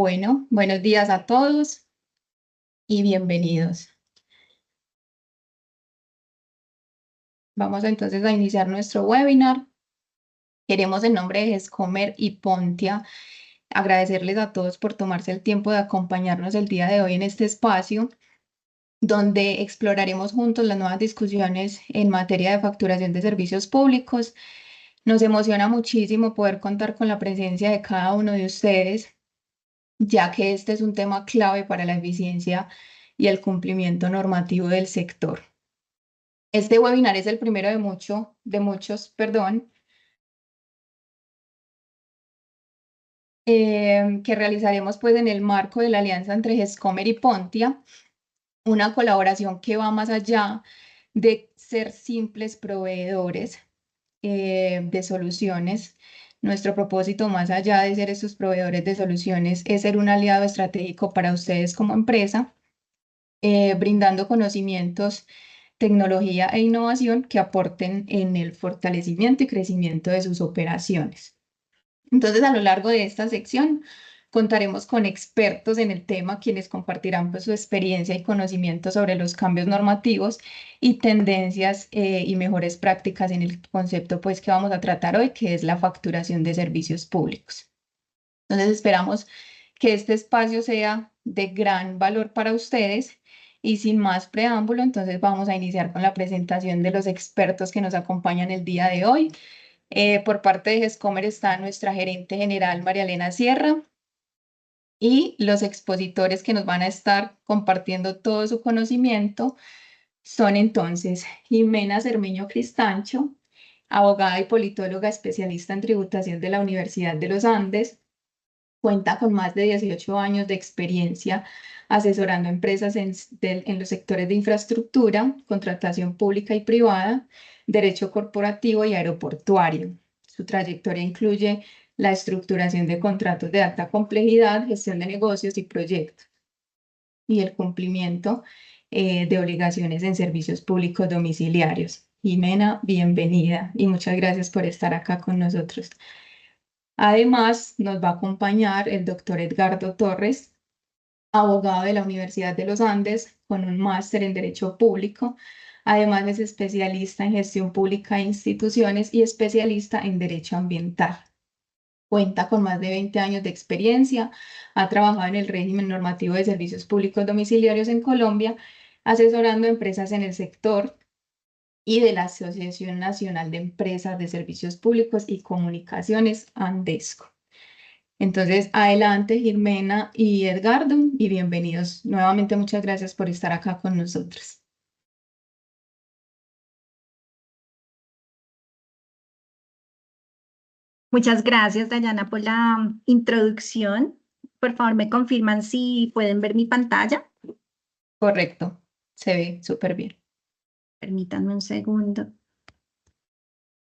Bueno, buenos días a todos y bienvenidos. Vamos entonces a iniciar nuestro webinar. Queremos en nombre de Gescomer y Pontia agradecerles a todos por tomarse el tiempo de acompañarnos el día de hoy en este espacio, donde exploraremos juntos las nuevas discusiones en materia de facturación de servicios públicos. Nos emociona muchísimo poder contar con la presencia de cada uno de ustedes, ya que este es un tema clave para la eficiencia y el cumplimiento normativo del sector. Este webinar es el primero de muchos, que realizaremos pues en el marco de la alianza entre Gescomer y Pontia, una colaboración que va más allá de ser simples proveedores de soluciones. Nuestro propósito, más allá de ser estos proveedores de soluciones, es ser un aliado estratégico para ustedes como empresa, brindando conocimientos, tecnología e innovación que aporten en el fortalecimiento y crecimiento de sus operaciones. Entonces, a lo largo de esta sección, contaremos con expertos en el tema, quienes compartirán pues, su experiencia y conocimiento sobre los cambios normativos y tendencias y mejores prácticas en el concepto pues, que vamos a tratar hoy, que es la facturación de servicios públicos. Entonces, esperamos que este espacio sea de gran valor para ustedes. Y sin más preámbulo, entonces vamos a iniciar con la presentación de los expertos que nos acompañan el día de hoy. Por parte de Gescomer está nuestra gerente general María Elena Sierra y los expositores que nos van a estar compartiendo todo su conocimiento son entonces Jimena Cermeño Cristancho, abogada y politóloga especialista en tributación de la Universidad de los Andes. Cuenta con más de 18 años de experiencia asesorando empresas en los sectores de infraestructura, contratación pública y privada, derecho corporativo y aeroportuario. Su trayectoria incluye la estructuración de contratos de alta complejidad, gestión de negocios y proyectos, y el cumplimiento de obligaciones en servicios públicos domiciliarios. Jimena, bienvenida y muchas gracias por estar acá con nosotros. Además, nos va a acompañar el doctor Edgardo Torres, abogado de la Universidad de los Andes, con un máster en Derecho Público. Además, es especialista en gestión pública de instituciones y especialista en Derecho Ambiental. Cuenta con más de 20 años de experiencia, ha trabajado en el régimen normativo de servicios públicos domiciliarios en Colombia, asesorando empresas en el sector y de la Asociación Nacional de Empresas de Servicios Públicos y Comunicaciones, Andesco. Entonces, adelante, Jimena y Edgardo, y bienvenidos. Nuevamente, muchas gracias por estar acá con nosotros. Muchas gracias, Dayana, por la introducción. Por favor, me confirman si pueden ver mi pantalla. Correcto, se ve súper bien. Permítanme un segundo.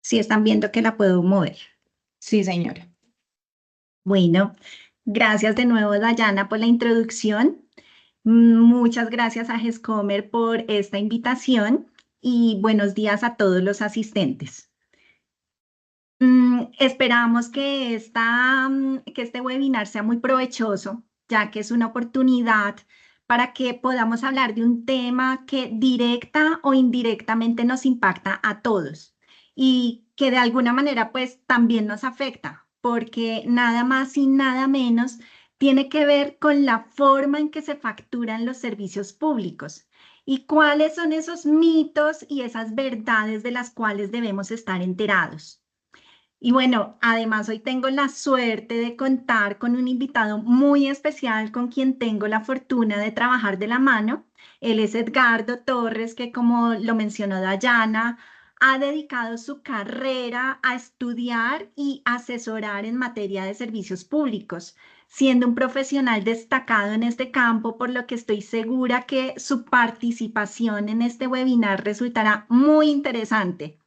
Si están viendo que la puedo mover. Sí, señora. Bueno, gracias de nuevo, Dayana, por la introducción. Muchas gracias a Gescomer por esta invitación y buenos días a todos los asistentes. Esperamos que este webinar sea muy provechoso, ya que es una oportunidad para que podamos hablar de un tema que directa o indirectamente nos impacta a todos y que de alguna manera pues también nos afecta, porque nada más y nada menos tiene que ver con la forma en que se facturan los servicios públicos y cuáles son esos mitos y esas verdades de las cuales debemos estar enterados. Y bueno, además hoy tengo la suerte de contar con un invitado muy especial con quien tengo la fortuna de trabajar de la mano. Él es Edgardo Torres, que como lo mencionó Dayana, ha dedicado su carrera a estudiar y asesorar en materia de servicios públicos, siendo un profesional destacado en este campo, por lo que estoy segura que su participación en este webinar resultará muy interesante.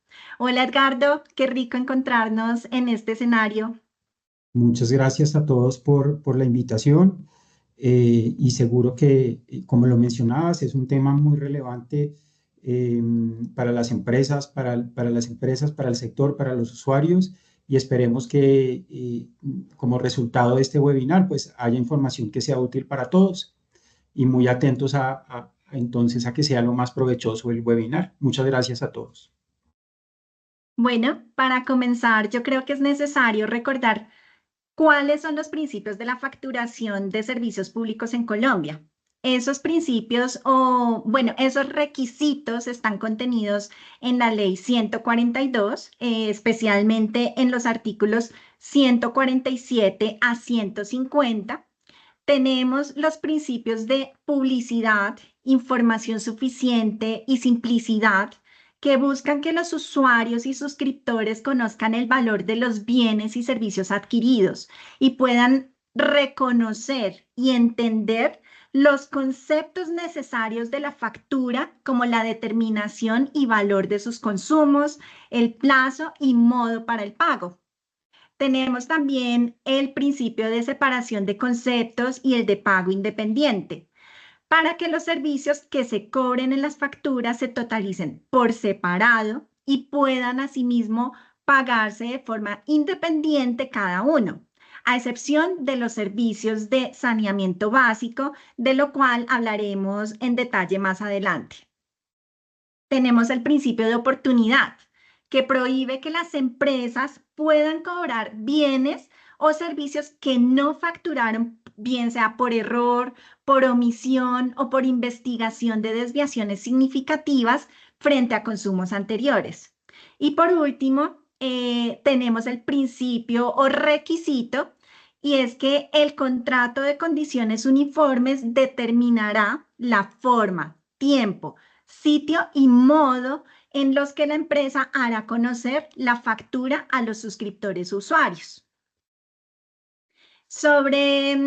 Hola Edgardo, qué rico encontrarnos en este escenario. Muchas gracias a todos por la invitación y seguro que, como lo mencionabas, es un tema muy relevante para las empresas, para el sector, para los usuarios y esperemos que como resultado de este webinar pues haya información que sea útil para todos y muy atentos entonces a que sea lo más provechoso el webinar. Muchas gracias a todos. Bueno, para comenzar, yo creo que es necesario recordar cuáles son los principios de la facturación de servicios públicos en Colombia. Esos principios esos requisitos están contenidos en la ley 142, especialmente en los artículos 147 a 150. Tenemos los principios de publicidad, información suficiente y simplicidad, que buscan que los usuarios y suscriptores conozcan el valor de los bienes y servicios adquiridos y puedan reconocer y entender los conceptos necesarios de la factura, como la determinación y valor de sus consumos, el plazo y modo para el pago. Tenemos también el principio de separación de conceptos y el de pago independiente, para que los servicios que se cobren en las facturas se totalicen por separado y puedan asimismo pagarse de forma independiente cada uno, a excepción de los servicios de saneamiento básico, de lo cual hablaremos en detalle más adelante. Tenemos el principio de oportunidad, que prohíbe que las empresas puedan cobrar bienes o servicios que no facturaron, bien sea por error, por omisión o por investigación de desviaciones significativas frente a consumos anteriores. Y por último, tenemos el principio o requisito, y es que el contrato de condiciones uniformes determinará la forma, tiempo, sitio y modo en los que la empresa hará conocer la factura a los suscriptores usuarios. Sobre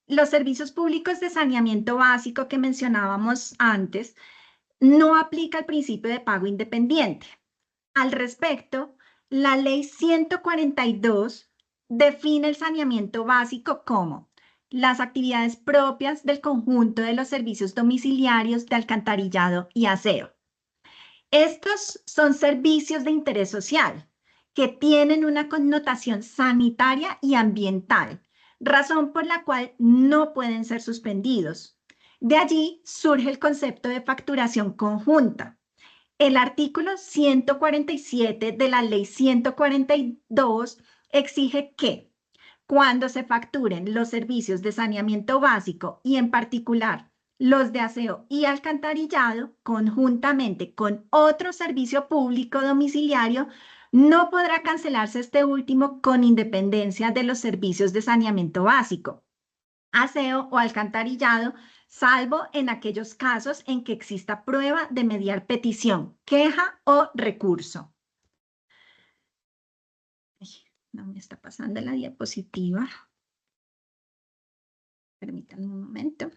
los servicios públicos de saneamiento básico que mencionábamos antes, no aplica el principio de pago independiente. Al respecto, la ley 142 define el saneamiento básico como las actividades propias del conjunto de los servicios domiciliarios de alcantarillado y aseo. Estos son servicios de interés social que tienen una connotación sanitaria y ambiental, razón por la cual no pueden ser suspendidos. De allí surge el concepto de facturación conjunta. El artículo 147 de la ley 142 exige que cuando se facturen los servicios de saneamiento básico y en particular los de aseo y alcantarillado conjuntamente con otro servicio público domiciliario, no podrá cancelarse este último con independencia de los servicios de saneamiento básico, aseo o alcantarillado, salvo en aquellos casos en que exista prueba de mediar petición, queja o recurso. No me está pasando la diapositiva. Permítanme un momento.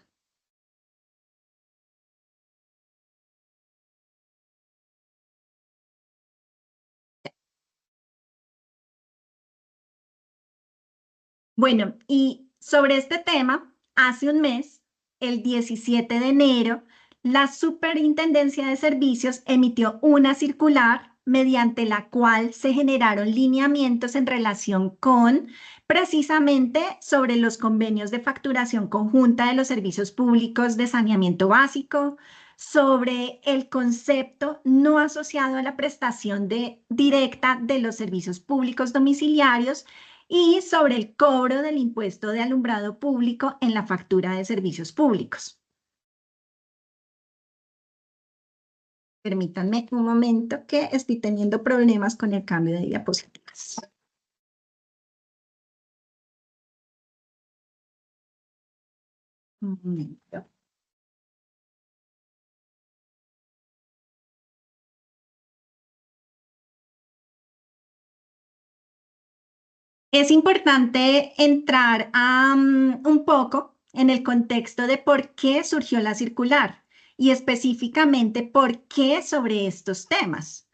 Bueno, y sobre este tema, hace un mes, el 17 de enero, la Superintendencia de Servicios emitió una circular mediante la cual se generaron lineamientos en relación con precisamente sobre los convenios de facturación conjunta de los servicios públicos de saneamiento básico, sobre el concepto no asociado a la prestación directa de los servicios públicos domiciliarios y sobre el cobro del impuesto de alumbrado público en la factura de servicios públicos. Permítanme un momento que estoy teniendo problemas con el cambio de diapositivas. Un momento. Es importante entrar un poco en el contexto de por qué surgió la circular y específicamente por qué sobre estos temas.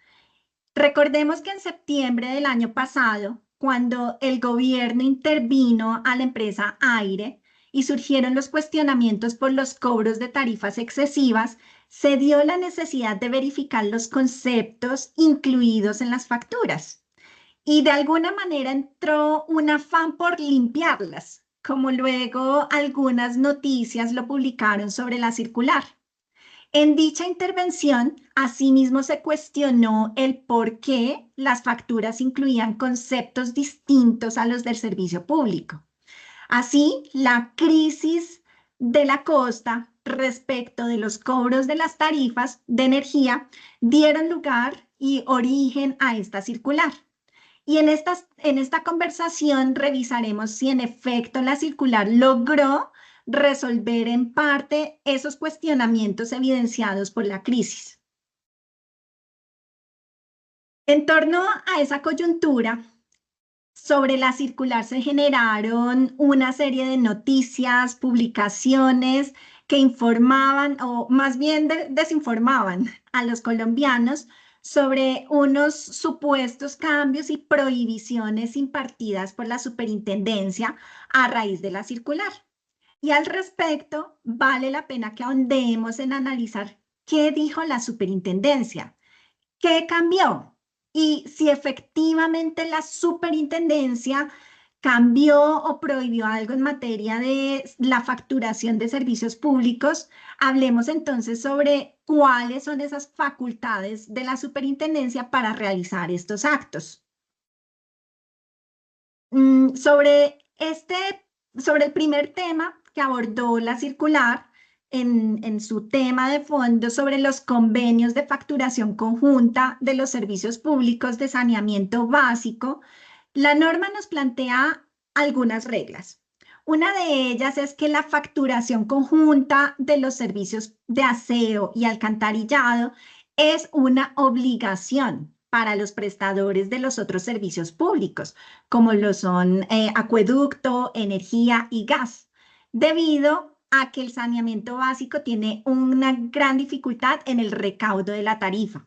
Recordemos que en septiembre del año pasado, cuando el gobierno intervino a la empresa Aire y surgieron los cuestionamientos por los cobros de tarifas excesivas, se dio la necesidad de verificar los conceptos incluidos en las facturas. y de alguna manera entró un afán por limpiarlas, como luego algunas noticias lo publicaron sobre la circular. En dicha intervención, asimismo se cuestionó el por qué las facturas incluían conceptos distintos a los del servicio público. Así, la crisis de la costa respecto de los cobros de las tarifas de energía dieron lugar y origen a esta circular. Y en esta conversación revisaremos si en efecto la circular logró resolver en parte esos cuestionamientos evidenciados por la crisis. En torno a esa coyuntura, sobre la circular se generaron una serie de noticias, publicaciones que informaban o más bien desinformaban a los colombianos sobre unos supuestos cambios y prohibiciones impartidas por la superintendencia a raíz de la circular. Y al respecto, vale la pena que ahondemos en analizar qué dijo la superintendencia, qué cambió y si efectivamente la superintendencia cambió o prohibió algo en materia de la facturación de servicios públicos. Hablemos entonces sobre cuáles son esas facultades de la superintendencia para realizar estos actos. Sobre el primer tema que abordó la circular, en su tema de fondo sobre los convenios de facturación conjunta de los servicios públicos de saneamiento básico, la norma nos plantea algunas reglas. Una de ellas es que la facturación conjunta de los servicios de aseo y alcantarillado es una obligación para los prestadores de los otros servicios públicos, como lo son acueducto, energía y gas, debido a que el saneamiento básico tiene una gran dificultad en el recaudo de la tarifa.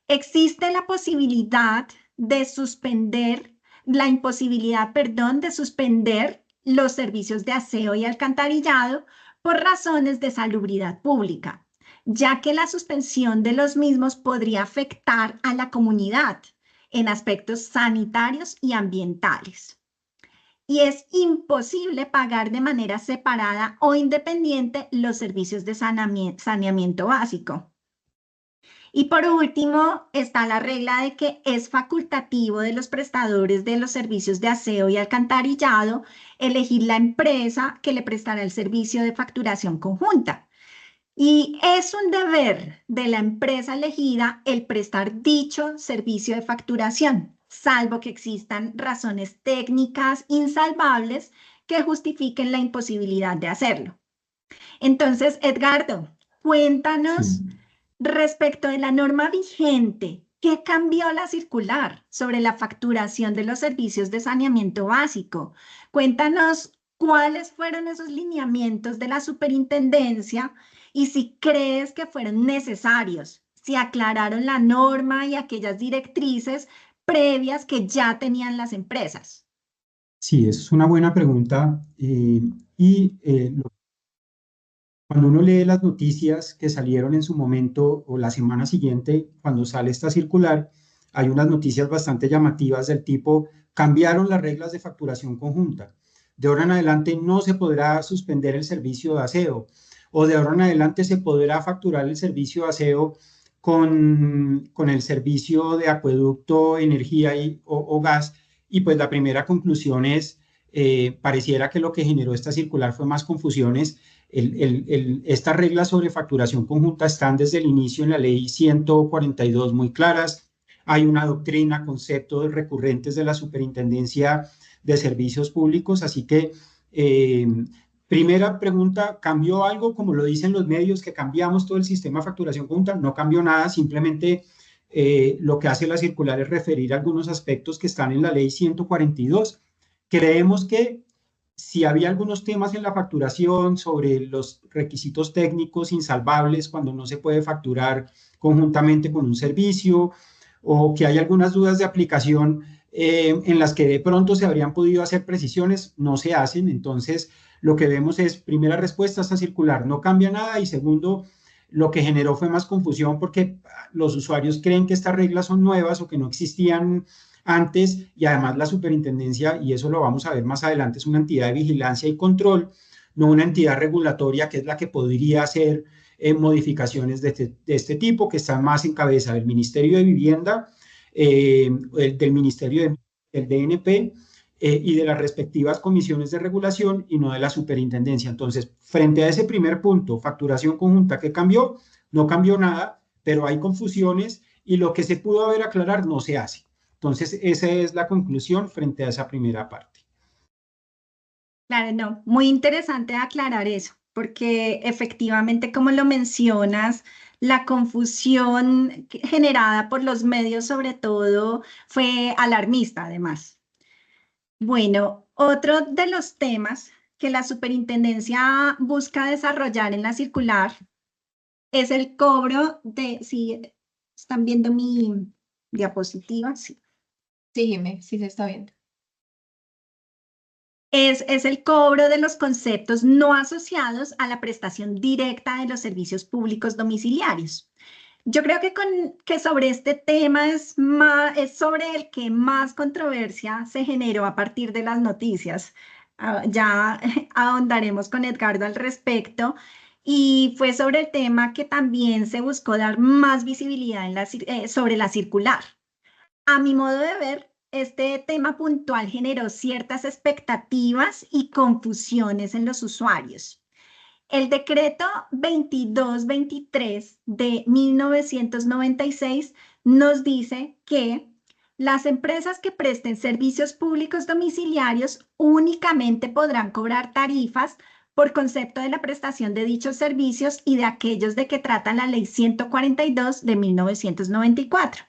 Existe la posibilidad de suspender, la imposibilidad, perdón, de suspender los servicios de aseo y alcantarillado por razones de salubridad pública, ya que la suspensión de los mismos podría afectar a la comunidad en aspectos sanitarios y ambientales. Y es imposible pagar de manera separada o independiente los servicios de saneamiento básico. Y por último, está la regla de que es facultativo de los prestadores de los servicios de aseo y alcantarillado elegir la empresa que le prestará el servicio de facturación conjunta. Y es un deber de la empresa elegida el prestar dicho servicio de facturación, salvo que existan razones técnicas insalvables que justifiquen la imposibilidad de hacerlo. Entonces, Edgardo, cuéntanos. Sí. Respecto de la norma vigente, ¿qué cambió la circular sobre la facturación de los servicios de saneamiento básico? Cuéntanos cuáles fueron esos lineamientos de la superintendencia y si crees que fueron necesarios, si aclararon la norma y aquellas directrices previas que ya tenían las empresas. Sí, esa es una buena pregunta. Cuando uno lee las noticias que salieron en su momento o la semana siguiente, cuando sale esta circular, hay unas noticias bastante llamativas del tipo, cambiaron las reglas de facturación conjunta. De ahora en adelante no se podrá suspender el servicio de aseo, o de ahora en adelante se podrá facturar el servicio de aseo con el servicio de acueducto, energía o gas. Y pues la primera conclusión es, pareciera que lo que generó esta circular fue más confusiones. Estas reglas sobre facturación conjunta están desde el inicio en la ley 142 muy claras. Hay una doctrina, conceptos recurrentes de la Superintendencia de Servicios Públicos. Así que, primera pregunta, ¿cambió algo? Como lo dicen los medios, que cambiamos todo el sistema de facturación conjunta. No cambió nada, simplemente lo que hace la circular es referir a algunos aspectos que están en la ley 142. Creemos que si había algunos temas en la facturación sobre los requisitos técnicos insalvables cuando no se puede facturar conjuntamente con un servicio, o que hay algunas dudas de aplicación en las que de pronto se habrían podido hacer precisiones, no se hacen. Entonces, lo que vemos es, primera respuesta a esta circular, no cambia nada, y segundo, lo que generó fue más confusión porque los usuarios creen que estas reglas son nuevas o que no existían antes, y además la superintendencia, y eso lo vamos a ver más adelante, es una entidad de vigilancia y control, no una entidad regulatoria que es la que podría hacer modificaciones de este tipo, que están más en cabeza del Ministerio de Vivienda, del Ministerio del DNP, y de las respectivas comisiones de regulación y no de la superintendencia. Entonces, frente a ese primer punto, facturación conjunta, ¿qué cambió? No cambió nada, pero hay confusiones y lo que se pudo haber aclarar no se hace. Entonces, esa es la conclusión frente a esa primera parte. Claro, no, muy interesante aclarar eso, porque efectivamente, como lo mencionas, la confusión generada por los medios, sobre todo, fue alarmista, además. Bueno, otro de los temas que la superintendencia busca desarrollar en la circular es el cobro de, si están viendo mi diapositiva, sí. Sí, Jimé, sí se está viendo. Es el cobro de los conceptos no asociados a la prestación directa de los servicios públicos domiciliarios. Yo creo que sobre este tema es sobre el que más controversia se generó a partir de las noticias. Ya ahondaremos con Edgardo al respecto. Y fue sobre el tema que también se buscó dar más visibilidad sobre la circular. A mi modo de ver, este tema puntual generó ciertas expectativas y confusiones en los usuarios. El decreto 2223 de 1996 nos dice que las empresas que presten servicios públicos domiciliarios únicamente podrán cobrar tarifas por concepto de la prestación de dichos servicios y de aquellos de que trata la Ley 142 de 1994.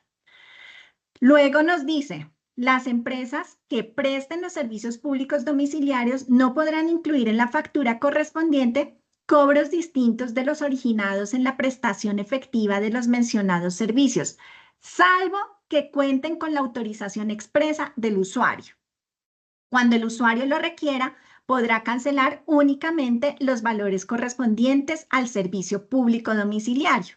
Luego nos dice, las empresas que presten los servicios públicos domiciliarios no podrán incluir en la factura correspondiente cobros distintos de los originados en la prestación efectiva de los mencionados servicios, salvo que cuenten con la autorización expresa del usuario. Cuando el usuario lo requiera, podrá cancelar únicamente los valores correspondientes al servicio público domiciliario.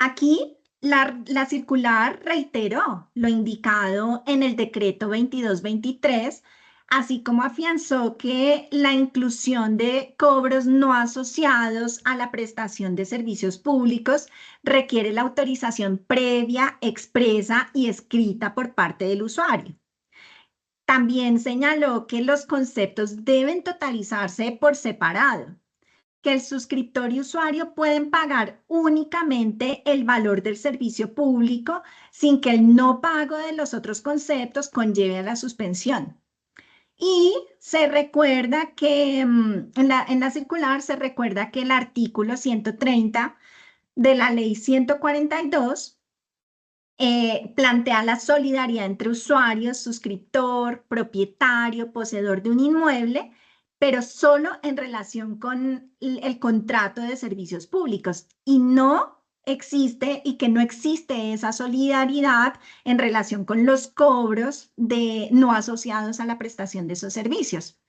Aquí la circular reiteró lo indicado en el decreto 2223, así como afianzó que la inclusión de cobros no asociados a la prestación de servicios públicos requiere la autorización previa, expresa y escrita por parte del usuario. También señaló que los conceptos deben totalizarse por separado, que el suscriptor y usuario pueden pagar únicamente el valor del servicio público sin que el no pago de los otros conceptos conlleve a la suspensión. Y se recuerda que en la circular se recuerda que el artículo 130 de la ley 142 plantea la solidaridad entre usuarios, suscriptor, propietario, poseedor de un inmueble, pero solo en relación con el contrato de servicios públicos y no existe y que no existe esa solidaridad en relación con los cobros no asociados a la prestación de esos servicios.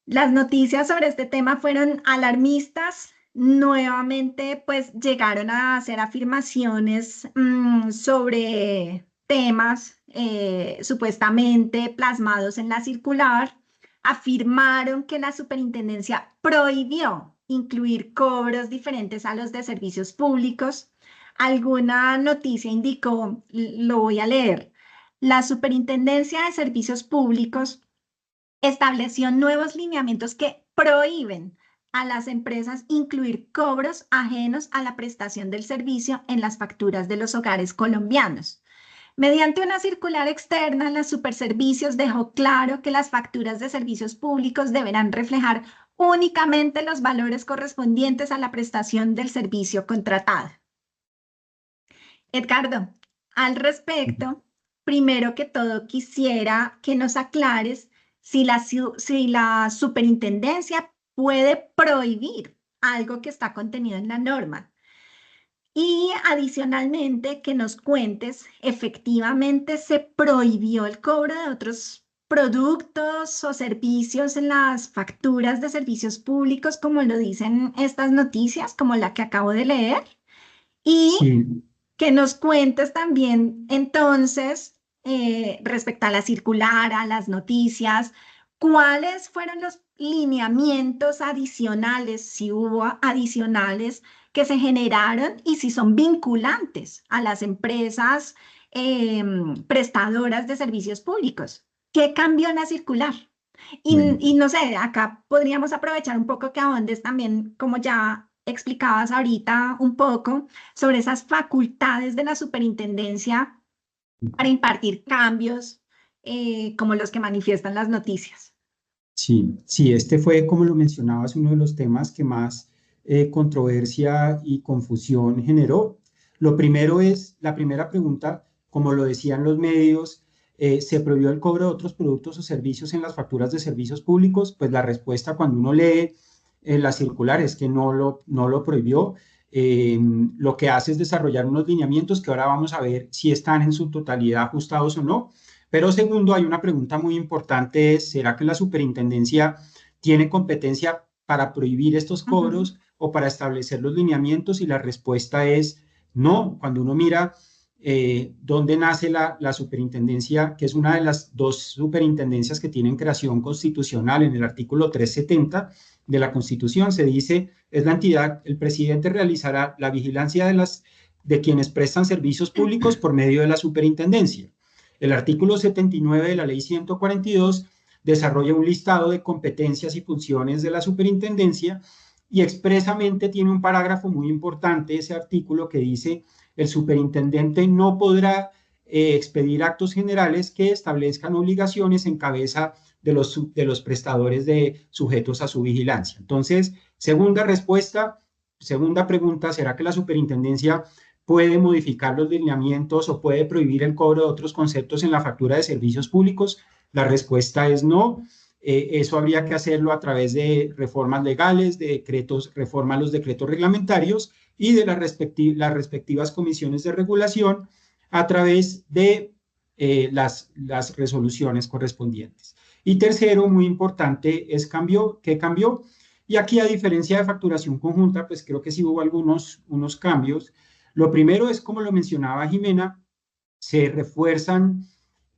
Las noticias sobre este tema fueron alarmistas. Nuevamente, pues llegaron a hacer afirmaciones sobre temas supuestamente plasmados en la circular. Afirmaron que la superintendencia prohibió incluir cobros diferentes a los de servicios públicos. Alguna noticia indicó, lo voy a leer, la Superintendencia de Servicios Públicos estableció nuevos lineamientos que prohíben a las empresas incluir cobros ajenos a la prestación del servicio en las facturas de los hogares colombianos. Mediante una circular externa, la Superservicios dejó claro que las facturas de servicios públicos deberán reflejar únicamente los valores correspondientes a la prestación del servicio contratado. Edgardo, al respecto, primero que todo quisiera que nos aclares si la superintendencia puede prohibir algo que está contenido en la norma. Y adicionalmente que nos cuentes, efectivamente se prohibió el cobro de otros productos o servicios en las facturas de servicios públicos, como lo dicen estas noticias, como la que acabo de leer. Y Sí. que nos cuentes también entonces respecto a la circular, a las noticias, ¿cuáles fueron los lineamientos adicionales, si hubo adicionales, que se generaron y si son vinculantes a las empresas prestadoras de servicios públicos? ¿Qué cambió en la circular? Bueno, Y no sé, acá podríamos aprovechar un poco que ahondes también, como ya explicabas ahorita un poco, sobre esas facultades de la superintendencia para impartir cambios como los que manifiestan las noticias. sí, sí, este fue, como lo mencionabas, uno de los temas que más controversia y confusión generó. Lo primero es, la primera pregunta, como lo decían los medios, ¿se prohibió el cobro de otros productos o servicios en las facturas de servicios públicos? Pues la respuesta cuando uno lee la circular es que no lo prohibió. Lo que hace es desarrollar unos lineamientos que ahora vamos a ver si están en su totalidad ajustados o no. Pero segundo, hay una pregunta muy importante, ¿será que la superintendencia tiene competencia para prohibir estos cobros o para establecer los lineamientos? Y la respuesta es no. Cuando uno mira dónde nace la superintendencia, que es una de las dos superintendencias que tienen creación constitucional en el artículo 370 de la Constitución, se dice, es la entidad, el presidente realizará la vigilancia de quienes prestan servicios públicos por medio de la superintendencia. El artículo 79 de la Ley 142 desarrolla un listado de competencias y funciones de la superintendencia y expresamente tiene un parágrafo muy importante, ese artículo, que dice: el superintendente no podrá expedir actos generales que establezcan obligaciones en cabeza de los prestadores de sujetos a su vigilancia. Entonces, segunda respuesta, segunda pregunta, ¿será que la superintendencia puede modificar los lineamientos o puede prohibir el cobro de otros conceptos en la factura de servicios públicos? La respuesta es no. Eso habría que hacerlo a través de reformas legales, de decretos, reforma a los decretos reglamentarios y de las respectivas comisiones de regulación a través de las resoluciones correspondientes. Y tercero, muy importante, ¿qué cambió? Y aquí, a diferencia de facturación conjunta, pues creo que sí hubo unos cambios. Lo primero es, como lo mencionaba Jimena, se refuerzan,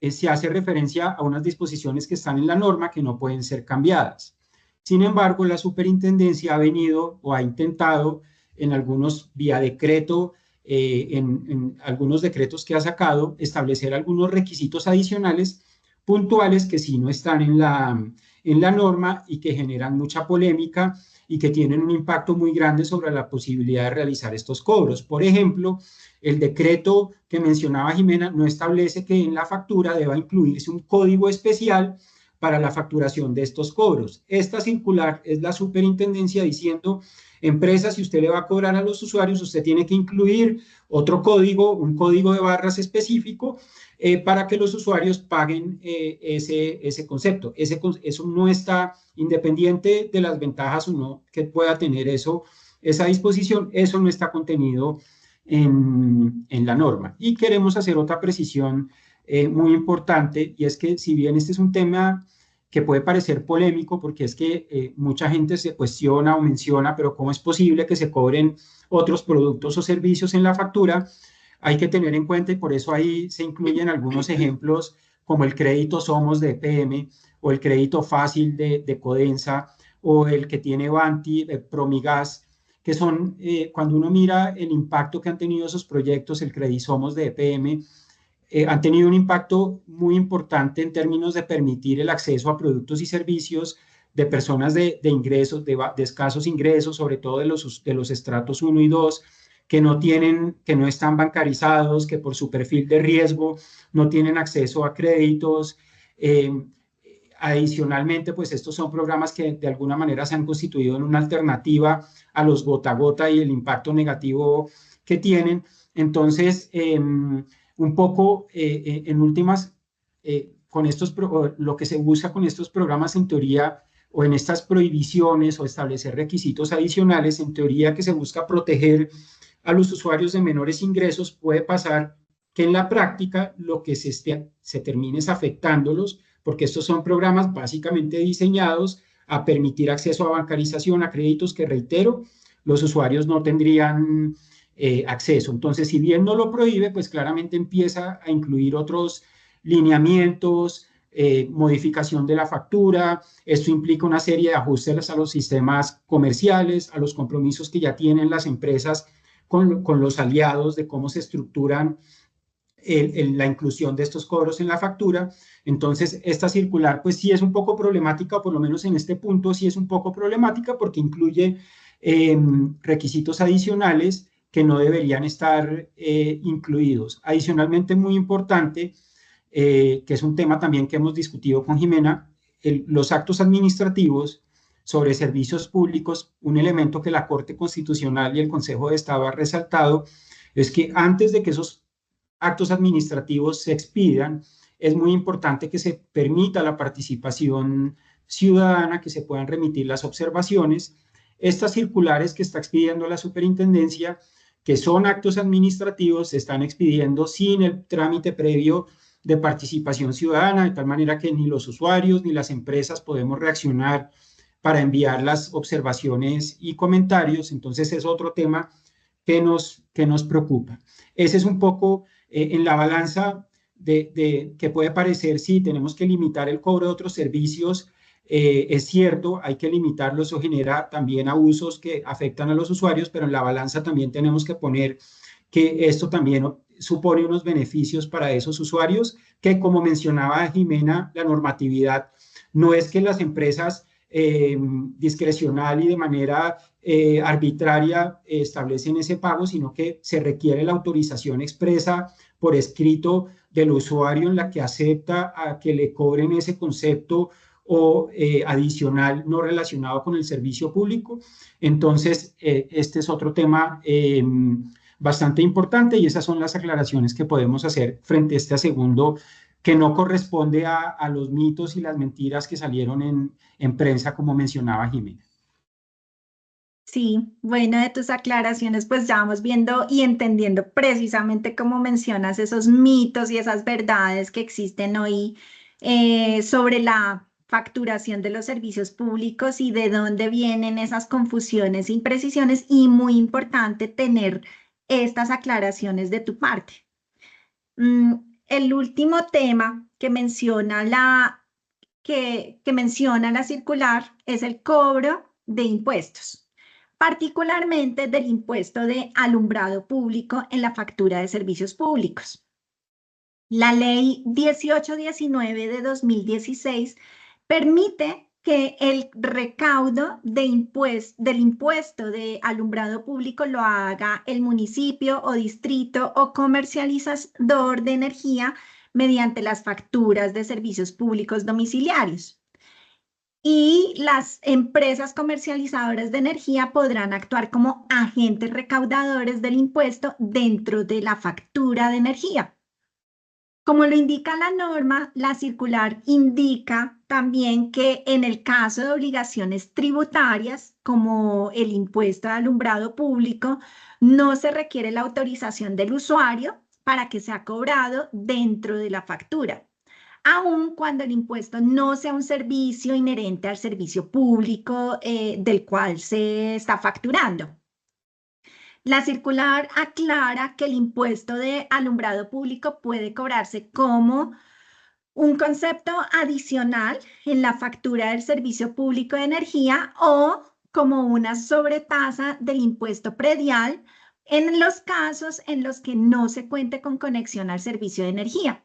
se hace referencia a unas disposiciones que están en la norma que no pueden ser cambiadas. Sin embargo, la superintendencia ha venido o ha intentado en algunos, vía decreto, en algunos decretos que ha sacado, establecer algunos requisitos adicionales puntuales que sí no están en la norma y que generan mucha polémica y que tienen un impacto muy grande sobre la posibilidad de realizar estos cobros. Por ejemplo, el decreto que mencionaba Jimena no establece que en la factura deba incluirse un código especial para la facturación de estos cobros. Esta circular es la superintendencia diciendo: empresa, si usted le va a cobrar a los usuarios, usted tiene que incluir otro código, un código de barras específico para que los usuarios paguen ese concepto. Eso no está, independiente de las ventajas o no que pueda tener esa disposición, eso no está contenido en la norma. Y queremos hacer otra precisión muy importante, y es que si bien este es un tema que puede parecer polémico, porque es que mucha gente se cuestiona o menciona, pero ¿cómo es posible que se cobren otros productos o servicios en la factura? Hay que tener en cuenta, y por eso ahí se incluyen algunos ejemplos como el crédito Somos de EPM o el crédito Fácil de Codensa o el que tiene Vanti, Promigas, que son, cuando uno mira el impacto que han tenido esos proyectos, el crédito Somos de EPM, han tenido un impacto muy importante en términos de permitir el acceso a productos y servicios de personas de ingresos, de escasos ingresos, sobre todo de los estratos 1 y 2, que no están bancarizados, que por su perfil de riesgo no tienen acceso a créditos. Adicionalmente, pues estos son programas que de alguna manera se han constituido en una alternativa a los gota a gota y el impacto negativo que tienen. Entonces, un poco, en últimas, con lo que se busca con estos programas, en teoría, o en estas prohibiciones o establecer requisitos adicionales, en teoría que se busca proteger a los usuarios de menores ingresos, puede pasar que en la práctica lo que se termine es afectándolos, porque estos son programas básicamente diseñados a permitir acceso a bancarización, a créditos que, reitero, los usuarios no tendrían acceso. Entonces, si bien no lo prohíbe, pues claramente empieza a incluir otros lineamientos, modificación de la factura. Esto implica una serie de ajustes a los sistemas comerciales, a los compromisos que ya tienen las empresas con los aliados de cómo se estructuran la inclusión de estos cobros en la factura. Entonces, esta circular, pues sí es un poco problemática, o por lo menos en este punto sí es un poco problemática, porque incluye requisitos adicionales que no deberían estar incluidos. Adicionalmente, muy importante, que es un tema también que hemos discutido con Jimena, los actos administrativos sobre servicios públicos, un elemento que la Corte Constitucional y el Consejo de Estado ha resaltado, es que antes de que esos actos administrativos se expidan, es muy importante que se permita la participación ciudadana, que se puedan remitir las observaciones. Estas circulares que está expidiendo la superintendencia, que son actos administrativos, se están expidiendo sin el trámite previo de participación ciudadana, de tal manera que ni los usuarios ni las empresas podemos reaccionar para enviar las observaciones y comentarios. Entonces es otro tema que nos preocupa. Ese es un poco en la balanza que puede parecer, sí, tenemos que limitar el cobro de otros servicios. Es cierto, hay que limitarlo, eso genera también abusos que afectan a los usuarios, pero en la balanza también tenemos que poner que esto también supone unos beneficios para esos usuarios, que como mencionaba Jimena, la normatividad no es que las empresas discrecional y de manera arbitraria establecen ese pago, sino que se requiere la autorización expresa por escrito del usuario en la que acepta a que le cobren ese concepto o adicional no relacionado con el servicio público. Entonces, este es otro tema bastante importante, y esas son las aclaraciones que podemos hacer frente a este segundo, que no corresponde a los mitos y las mentiras que salieron en prensa, como mencionaba Jimena. Sí, bueno, de tus aclaraciones, pues ya vamos viendo y entendiendo precisamente cómo mencionas esos mitos y esas verdades que existen hoy sobre la facturación de los servicios públicos y de dónde vienen esas confusiones, imprecisiones, y muy importante tener estas aclaraciones de tu parte. El último tema que menciona que menciona la circular es el cobro de impuestos, particularmente del impuesto de alumbrado público en la factura de servicios públicos. La ley 1819 de 2016 permite que el recaudo del impuesto de alumbrado público lo haga el municipio o distrito o comercializador de energía mediante las facturas de servicios públicos domiciliarios. Y las empresas comercializadoras de energía podrán actuar como agentes recaudadores del impuesto dentro de la factura de energía. Como lo indica la norma, la circular indica también que en el caso de obligaciones tributarias, como el impuesto de alumbrado público, no se requiere la autorización del usuario para que sea cobrado dentro de la factura, aun cuando el impuesto no sea un servicio inherente al servicio público del cual se está facturando. La circular aclara que el impuesto de alumbrado público puede cobrarse como un concepto adicional en la factura del servicio público de energía o como una sobretasa del impuesto predial en los casos en los que no se cuente con conexión al servicio de energía.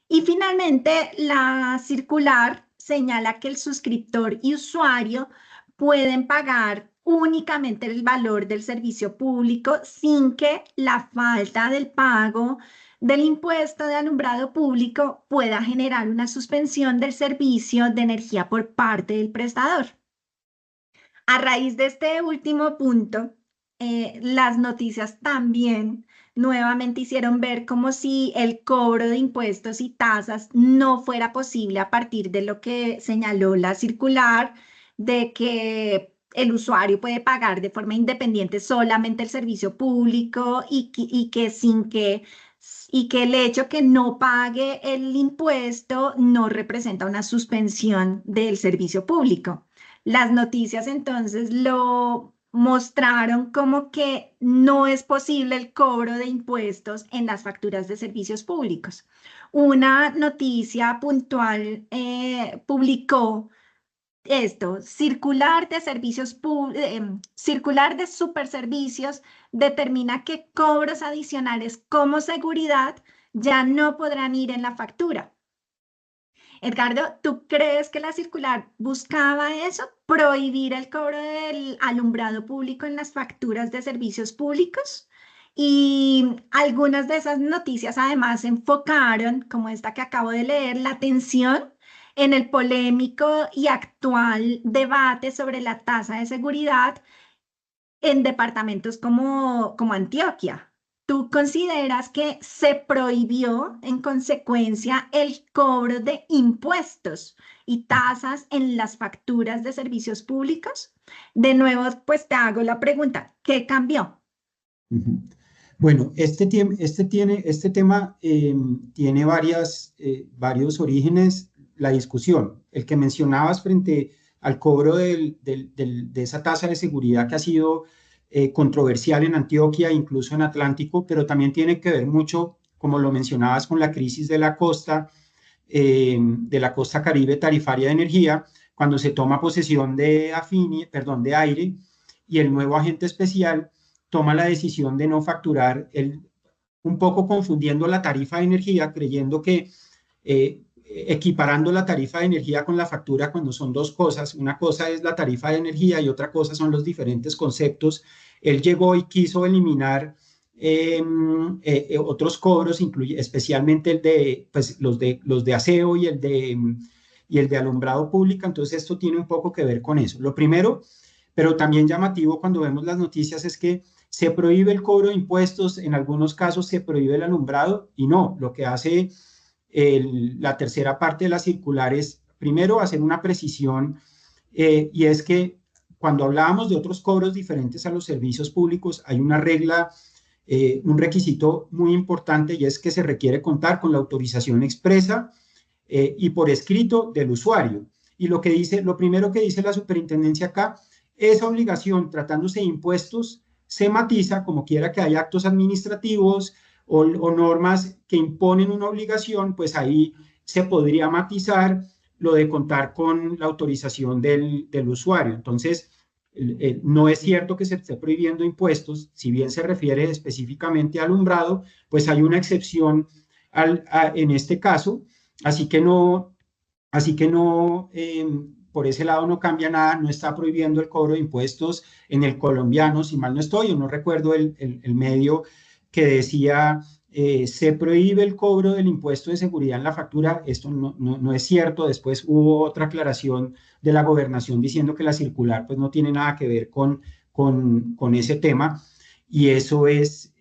Y finalmente, la circular señala que el suscriptor y usuario pueden pagar únicamente el valor del servicio público sin que la falta del pago del impuesto de alumbrado público pueda generar una suspensión del servicio de energía por parte del prestador. A raíz de este último punto, las noticias también nuevamente hicieron ver como si el cobro de impuestos y tasas no fuera posible a partir de lo que señaló la circular, de que el usuario puede pagar de forma independiente solamente el servicio público y que el hecho que no pague el impuesto no representa una suspensión del servicio público. Las noticias entonces lo mostraron como que no es posible el cobro de impuestos en las facturas de servicios públicos. Una noticia puntual publicó esto: circular de servicios circular de superservicios determina que cobros adicionales como seguridad ya no podrán ir en la factura. Edgardo, ¿tú crees que la circular buscaba eso? ¿Prohibir el cobro del alumbrado público en las facturas de servicios públicos? Y algunas de esas noticias además enfocaron, como esta que acabo de leer, la atención en el polémico y actual debate sobre la tasa de seguridad en departamentos como Antioquia. ¿Tú consideras que se prohibió en consecuencia el cobro de impuestos y tasas en las facturas de servicios públicos? De nuevo, pues te hago la pregunta: ¿qué cambió? Ujú. Bueno, este tema tiene varios orígenes. La discusión, el que mencionabas frente al cobro de esa tasa de seguridad que ha sido controversial en Antioquia, incluso en Atlántico, pero también tiene que ver mucho, como lo mencionabas, con la crisis de la costa Caribe tarifaria de energía, cuando se toma posesión de Aire, y el nuevo agente especial toma la decisión de no facturar, un poco confundiendo la tarifa de energía, creyendo que equiparando la tarifa de energía con la factura, cuando son dos cosas. Una cosa es la tarifa de energía y otra cosa son los diferentes conceptos. Él llegó y quiso eliminar otros cobros, especialmente los de aseo y el de alumbrado público. Entonces esto tiene un poco que ver con eso. Lo primero, pero también llamativo cuando vemos las noticias, es que se prohíbe el cobro de impuestos, en algunos casos se prohíbe el alumbrado, y no, lo que hace la tercera parte de la circular es, primero, hacer una precisión, y es que cuando hablábamos de otros cobros diferentes a los servicios públicos, hay una regla, un requisito muy importante, y es que se requiere contar con la autorización expresa y por escrito del usuario. Y lo primero que dice la superintendencia acá: esa obligación, tratándose de impuestos, se matiza como quiera que haya actos administrativos o normas que imponen una obligación, pues ahí se podría matizar lo de contar con la autorización del usuario. Entonces, no es cierto que se esté prohibiendo impuestos. Si bien se refiere específicamente a alumbrado, pues hay una excepción en este caso, así que no, por ese lado no cambia nada. No está prohibiendo el cobro de impuestos en el colombiano, si mal no estoy, o no recuerdo el medio que decía se prohíbe el cobro del impuesto de seguridad en la factura. Esto no es cierto. Después hubo otra aclaración de la gobernación diciendo que la circular pues no tiene nada que ver con ese tema, y eso es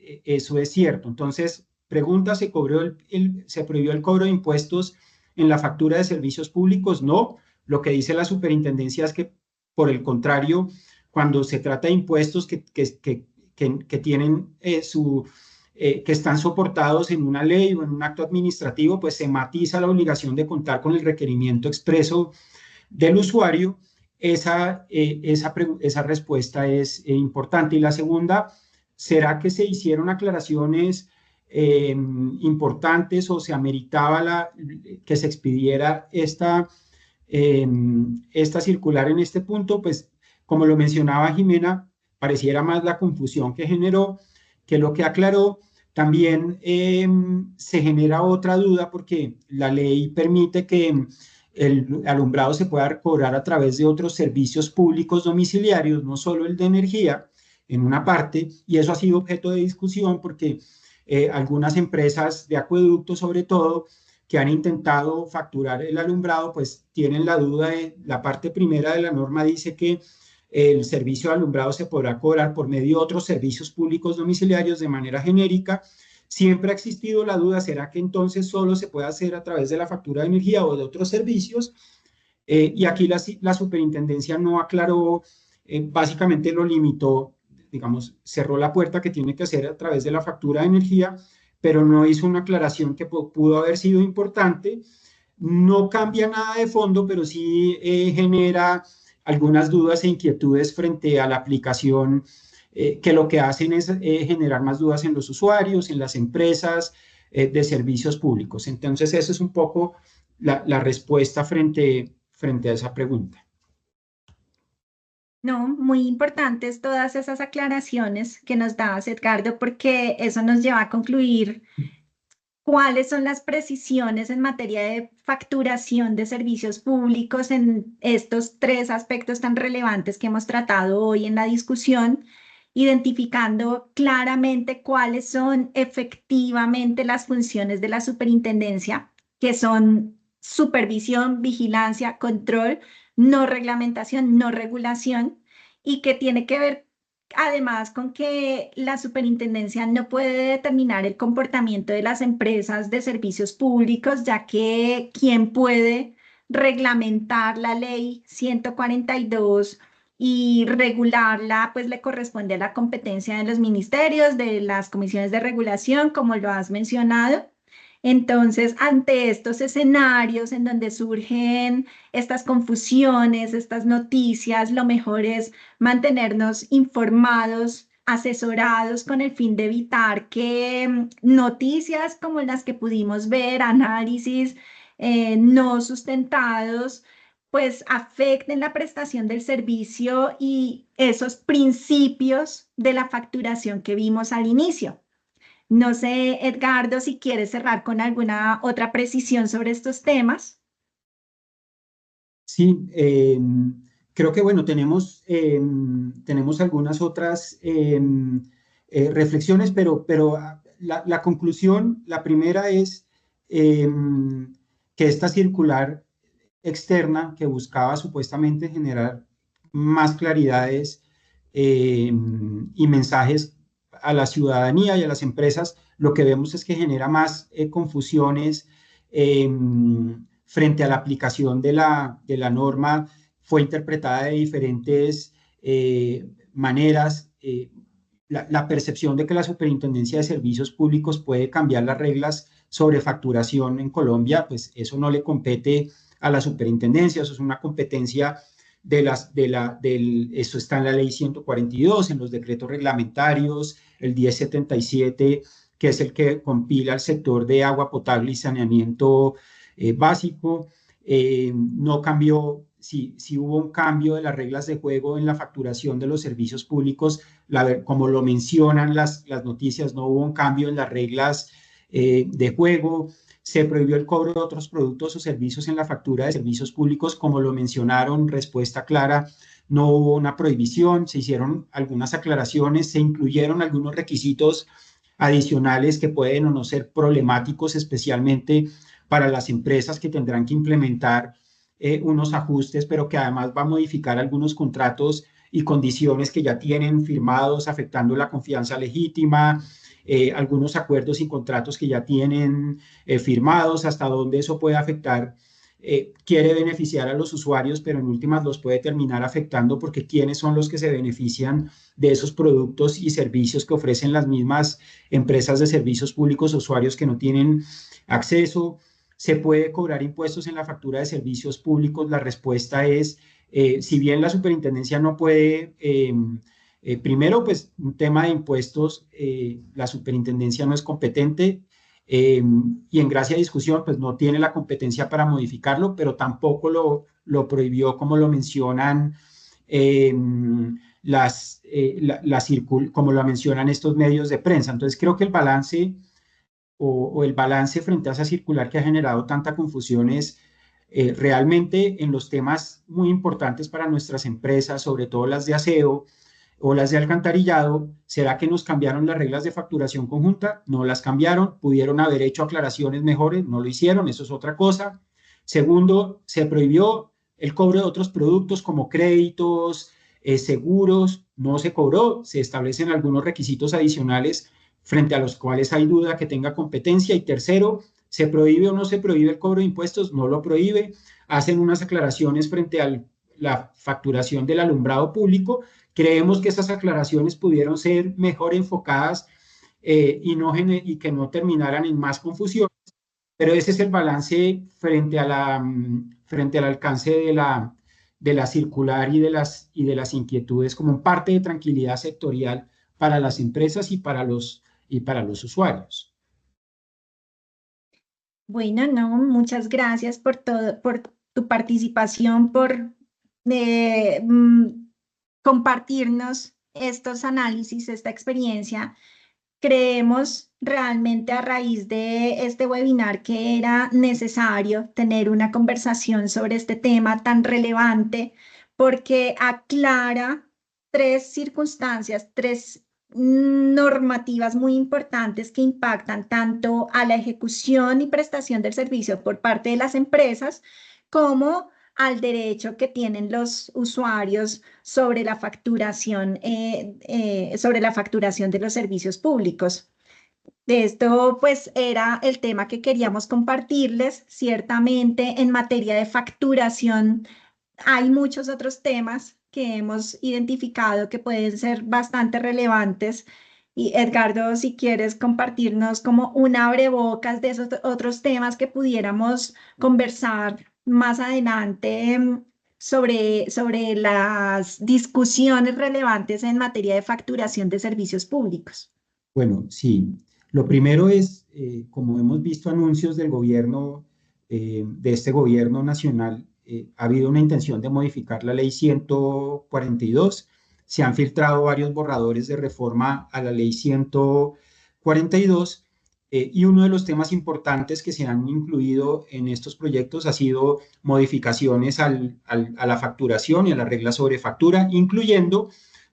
cierto. Entonces, pregunta: ¿se prohibió el cobro de impuestos en la factura de servicios públicos? No. Lo que dice la superintendencia es que, por el contrario, cuando se trata de impuestos que tienen que están soportados en una ley o en un acto administrativo, pues se matiza la obligación de contar con el requerimiento expreso del usuario. Esa respuesta es importante. Y la segunda: ¿será que se hicieron aclaraciones importantes, o se ameritaba que se expidiera esta circular en este punto? Pues, como lo mencionaba Jimena, pareciera más la confusión que generó que lo que aclaró. También se genera otra duda, porque la ley permite que el alumbrado se pueda cobrar a través de otros servicios públicos domiciliarios, no solo el de energía, en una parte, y eso ha sido objeto de discusión, porque algunas empresas de acueducto, sobre todo, que han intentado facturar el alumbrado, pues tienen la duda de la parte primera de la norma. Dice que el servicio de alumbrado se podrá cobrar por medio de otros servicios públicos domiciliarios de manera genérica. Siempre ha existido la duda: ¿será que entonces solo se puede hacer a través de la factura de energía o de otros servicios? Y aquí la superintendencia no aclaró, básicamente lo limitó, digamos, cerró la puerta que tiene que hacer a través de la factura de energía, pero no hizo una aclaración que pudo haber sido importante. No cambia nada de fondo, pero sí genera algunas dudas e inquietudes frente a la aplicación, que lo que hacen es generar más dudas en los usuarios, en las empresas de servicios públicos. Entonces, esa es un poco la respuesta frente a esa pregunta. No, muy importantes todas esas aclaraciones que nos dabas, Edgardo, porque eso nos lleva a concluir cuáles son las precisiones en materia de facturación de servicios públicos en estos tres aspectos tan relevantes que hemos tratado hoy en la discusión, identificando claramente cuáles son efectivamente las funciones de la superintendencia, que son supervisión, vigilancia, control, no reglamentación, no regulación, y que tiene que ver además con que la superintendencia no puede determinar el comportamiento de las empresas de servicios públicos, ya que quien puede reglamentar la ley 142 y regularla, pues le corresponde a la competencia de los ministerios, de las comisiones de regulación, como lo has mencionado. Entonces, ante estos escenarios en donde surgen estas confusiones, estas noticias, lo mejor es mantenernos informados, asesorados con el fin de evitar que noticias como las que pudimos ver, análisis no sustentados, pues afecten la prestación del servicio y esos principios de la facturación que vimos al inicio. No sé, Edgardo, si quieres cerrar con alguna otra precisión sobre estos temas. Sí, creo que bueno, tenemos algunas otras reflexiones, pero la conclusión, la primera es que esta circular externa que buscaba supuestamente generar más claridades y mensajes a la ciudadanía y a las empresas, lo que vemos es que genera más confusiones frente a la aplicación de la norma. Fue interpretada de diferentes maneras. La percepción de que la Superintendencia de Servicios Públicos puede cambiar las reglas sobre facturación en Colombia, pues eso no le compete a la superintendencia, eso es una competencia eso está en la ley 142, en los decretos reglamentarios, el 1077, que es el que compila el sector de agua potable y saneamiento básico. No cambió, si hubo un cambio de las reglas de juego en la facturación de los servicios públicos, como lo mencionan las noticias, no hubo un cambio en las reglas de juego. Se prohibió el cobro de otros productos o servicios en la factura de servicios públicos, como lo mencionaron, respuesta clara, no hubo una prohibición, se hicieron algunas aclaraciones, se incluyeron algunos requisitos adicionales que pueden o no ser problemáticos, especialmente para las empresas que tendrán que implementar unos ajustes, pero que además va a modificar algunos contratos y condiciones que ya tienen firmados, afectando la confianza legítima, algunos acuerdos y contratos que ya tienen firmados, hasta dónde eso puede afectar. Quiere beneficiar a los usuarios, pero en últimas los puede terminar afectando, porque quiénes son los que se benefician de esos productos y servicios que ofrecen las mismas empresas de servicios públicos, usuarios que no tienen acceso. ¿Se puede cobrar impuestos en la factura de servicios públicos? La respuesta es, si bien la superintendencia no puede, primero, pues un tema de impuestos, la superintendencia no es competente, y en gracia de discusión, pues no tiene la competencia para modificarlo, pero tampoco lo prohibió, como lo mencionan como lo mencionan estos medios de prensa. Entonces, creo que el balance o el balance frente a esa circular que ha generado tanta confusión es realmente en los temas muy importantes para nuestras empresas, sobre todo las de aseo o las de alcantarillado. ¿Será que nos cambiaron las reglas de facturación conjunta? No las cambiaron. ¿Pudieron haber hecho aclaraciones mejores? No lo hicieron, eso es otra cosa. Segundo, se prohibió el cobro de otros productos como créditos, seguros. No se cobró, se establecen algunos requisitos adicionales frente a los cuales hay duda que tenga competencia. Y tercero, ¿se prohíbe o no se prohíbe el cobro de impuestos? No lo prohíbe. Hacen unas aclaraciones frente a la facturación del alumbrado público. Creemos que esas aclaraciones pudieron ser mejor enfocadas y que no terminaran en más confusión, pero ese es el balance frente al alcance de la circular y de las inquietudes como parte de tranquilidad sectorial para las empresas y para los usuarios. Bueno, no, muchas gracias por todo, por tu participación, por eh, mm, compartirnos estos análisis, esta experiencia. Creemos realmente a raíz de este webinar que era necesario tener una conversación sobre este tema tan relevante porque aclara tres circunstancias, tres normativas muy importantes que impactan tanto a la ejecución y prestación del servicio por parte de las empresas como al derecho que tienen los usuarios sobre la facturación de los servicios públicos. De esto, pues, era el tema que queríamos compartirles. Ciertamente, en materia de facturación, hay muchos otros temas que hemos identificado que pueden ser bastante relevantes. Y Edgardo, si quieres compartirnos como un abrebocas de esos otros temas que pudiéramos conversar más adelante sobre las discusiones relevantes en materia de facturación de servicios públicos. Bueno, sí. Lo primero es, como hemos visto anuncios del gobierno, de este gobierno nacional, ha habido una intención de modificar la ley 142. Se han filtrado varios borradores de reforma a la ley 142. Y uno de los temas importantes que se han incluido en estos proyectos ha sido modificaciones a la facturación y a las reglas sobre factura, incluyendo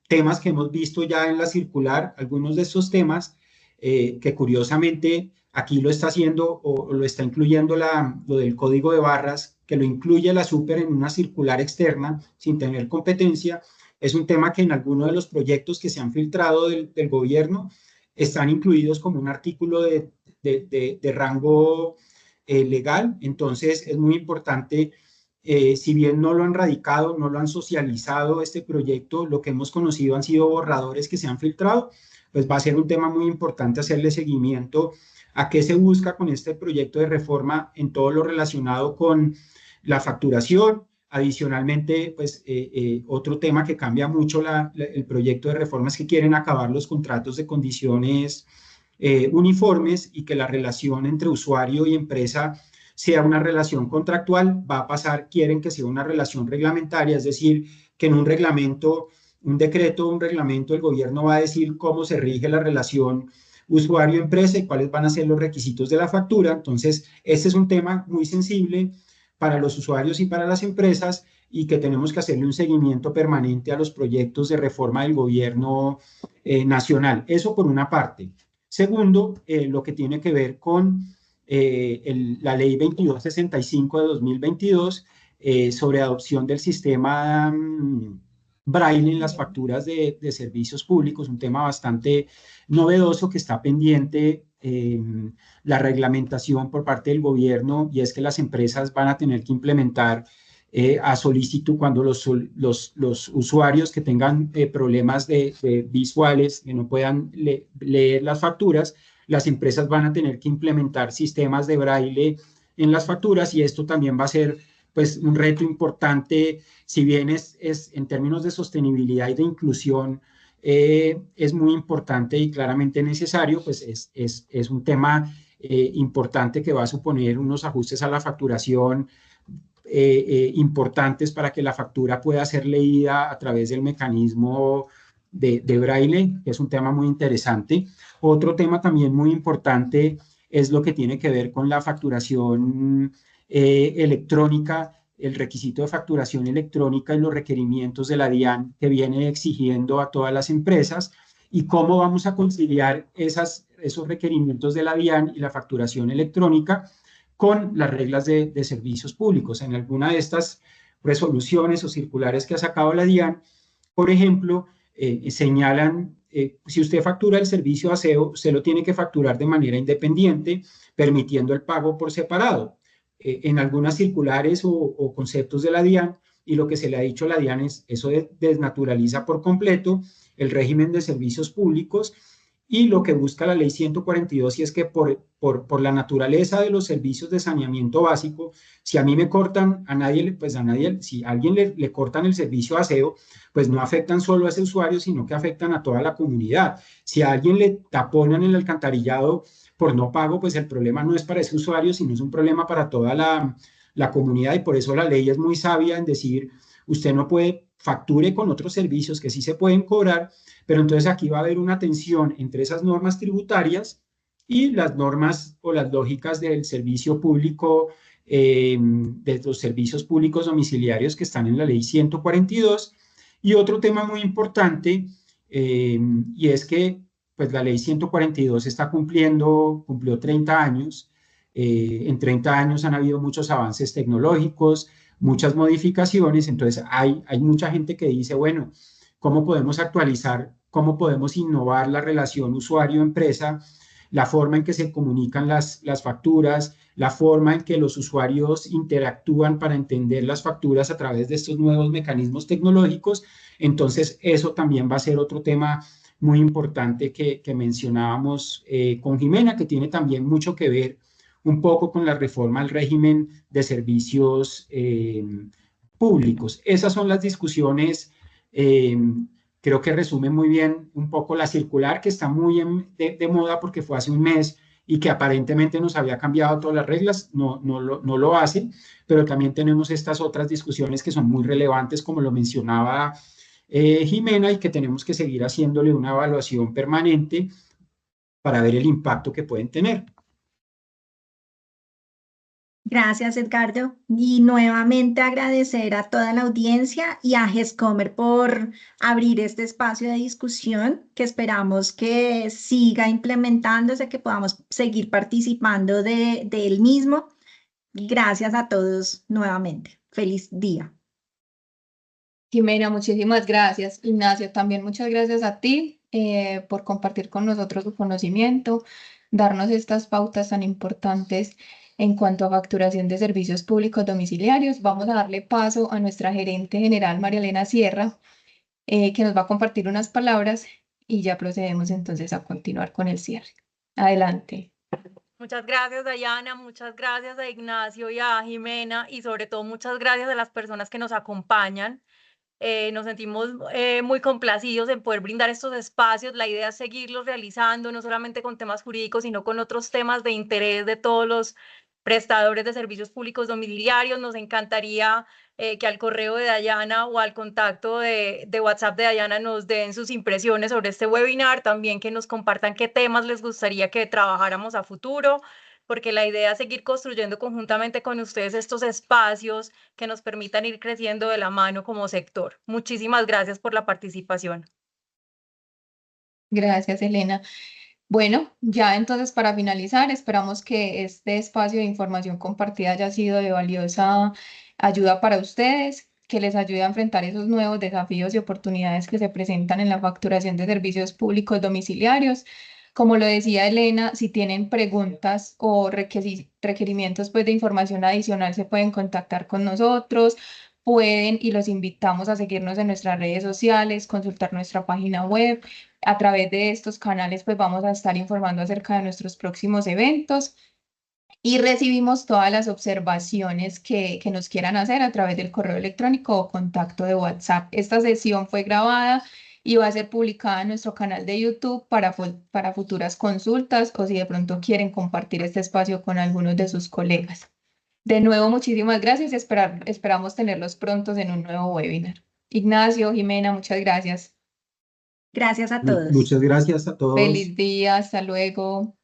temas que hemos visto ya en la circular, algunos de estos temas que curiosamente aquí lo está haciendo o lo está incluyendo lo del código de barras, que lo incluye la Super en una circular externa sin tener competencia. Es un tema que en algunos de los proyectos que se han filtrado del gobierno están incluidos como un artículo de rango legal. Entonces es muy importante. Si bien no lo han radicado, no lo han socializado este proyecto, lo que hemos conocido han sido borradores que se han filtrado, pues va a ser un tema muy importante hacerle seguimiento a qué se busca con este proyecto de reforma en todo lo relacionado con la facturación. Adicionalmente, pues otro tema que cambia mucho el proyecto de reforma es que quieren acabar los contratos de condiciones uniformes y que la relación entre usuario y empresa sea una relación contractual. Va a pasar, quieren que sea una relación reglamentaria, es decir, que en un reglamento, un decreto, un reglamento, el gobierno va a decir cómo se rige la relación usuario-empresa y cuáles van a ser los requisitos de la factura. Entonces, este es un tema muy sensible para los usuarios y para las empresas y que tenemos que hacerle un seguimiento permanente a los proyectos de reforma del gobierno nacional. Eso por una parte. Segundo, lo que tiene que ver con la ley 2265 de 2022 sobre adopción del sistema Braille en las facturas de servicios públicos, un tema bastante novedoso que está pendiente la reglamentación por parte del gobierno, y es que las empresas van a tener que implementar a solicitud cuando los usuarios que tengan problemas visuales, que no puedan leer las facturas, las empresas van a tener que implementar sistemas de braille en las facturas, y esto también va a ser pues un reto importante. Si bien es en términos de sostenibilidad y de inclusión es muy importante y claramente necesario, pues es un tema importante que va a suponer unos ajustes a la facturación importantes para que la factura pueda ser leída a través del mecanismo de braille, que es un tema muy interesante. Otro tema también muy importante es lo que tiene que ver con la facturación electrónica, el requisito de facturación electrónica y los requerimientos de la DIAN que viene exigiendo a todas las empresas, y cómo vamos a conciliar esos requerimientos de la DIAN y la facturación electrónica con las reglas de servicios públicos. En alguna de estas resoluciones o circulares que ha sacado la DIAN, por ejemplo, señalan, si usted factura el servicio de aseo, usted lo tiene que facturar de manera independiente, permitiendo el pago por separado. En algunas circulares o conceptos de la DIAN, y lo que se le ha dicho a la DIAN es eso desnaturaliza por completo el régimen de servicios públicos y lo que busca la ley 142, y es que por la naturaleza de los servicios de saneamiento básico, si a mí me cortan, si a alguien le cortan el servicio de aseo, pues no afectan solo a ese usuario, sino que afectan a toda la comunidad. Si a alguien le taponan el alcantarillado por no pago, pues el problema no es para ese usuario, sino es un problema para toda la comunidad, y por eso la ley es muy sabia en decir, usted no puede facture con otros servicios que sí se pueden cobrar, pero entonces aquí va a haber una tensión entre esas normas tributarias y las normas o las lógicas del servicio público, de los servicios públicos domiciliarios que están en la ley 142. Y otro tema muy importante, y es que pues la ley 142 cumplió 30 años. En 30 años han habido muchos avances tecnológicos, muchas modificaciones, entonces hay mucha gente que dice, bueno, ¿cómo podemos actualizar, cómo podemos innovar la relación usuario-empresa, la forma en que se comunican las facturas, la forma en que los usuarios interactúan para entender las facturas a través de estos nuevos mecanismos tecnológicos? Entonces, eso también va a ser otro tema muy importante que mencionábamos con Jimena, que tiene también mucho que ver un poco con la reforma al régimen de servicios públicos. Esas son las discusiones, creo que resumen muy bien un poco la circular, que está muy de moda porque fue hace un mes y que aparentemente nos había cambiado todas las reglas, no lo hace, pero también tenemos estas otras discusiones que son muy relevantes, como lo mencionaba Jimena, y que tenemos que seguir haciéndole una evaluación permanente para ver el impacto que pueden tener. Gracias, Edgardo. Y nuevamente agradecer a toda la audiencia y a GESCOMER por abrir este espacio de discusión que esperamos que siga implementándose, que podamos seguir participando de él mismo. Gracias a todos nuevamente. Feliz día. Jimena, muchísimas gracias. Ignacio, también muchas gracias a ti por compartir con nosotros tu conocimiento, darnos estas pautas tan importantes en cuanto a facturación de servicios públicos domiciliarios. Vamos a darle paso a nuestra gerente general, María Elena Sierra, que nos va a compartir unas palabras y ya procedemos entonces a continuar con el cierre. Adelante. Muchas gracias, Dayana, muchas gracias a Ignacio y a Jimena, y sobre todo muchas gracias a las personas que nos acompañan. Nos sentimos muy complacidos en poder brindar estos espacios. La idea es seguirlos realizando, no solamente con temas jurídicos, sino con otros temas de interés de todos los prestadores de servicios públicos domiciliarios. Nos encantaría que al correo de Dayana o al contacto de WhatsApp de Dayana nos den sus impresiones sobre este webinar, también que nos compartan qué temas les gustaría que trabajáramos a futuro, porque la idea es seguir construyendo conjuntamente con ustedes estos espacios que nos permitan ir creciendo de la mano como sector. Muchísimas gracias por la participación. Gracias, Elena. Bueno, ya entonces para finalizar, esperamos que este espacio de información compartida haya sido de valiosa ayuda para ustedes, que les ayude a enfrentar esos nuevos desafíos y oportunidades que se presentan en la facturación de servicios públicos domiciliarios. Como lo decía Elena, si tienen preguntas o requerimientos pues, de información adicional, se pueden contactar con nosotros, pueden y los invitamos a seguirnos en nuestras redes sociales, consultar nuestra página web. A través de estos canales, pues vamos a estar informando acerca de nuestros próximos eventos y recibimos todas las observaciones que nos quieran hacer a través del correo electrónico o contacto de WhatsApp. Esta sesión fue grabada y va a ser publicada en nuestro canal de YouTube para futuras consultas o si de pronto quieren compartir este espacio con algunos de sus colegas. De nuevo, muchísimas gracias y esperamos tenerlos prontos en un nuevo webinar. Ignacio, Jimena, muchas gracias. Gracias a todos. Muchas gracias a todos. Feliz día, hasta luego.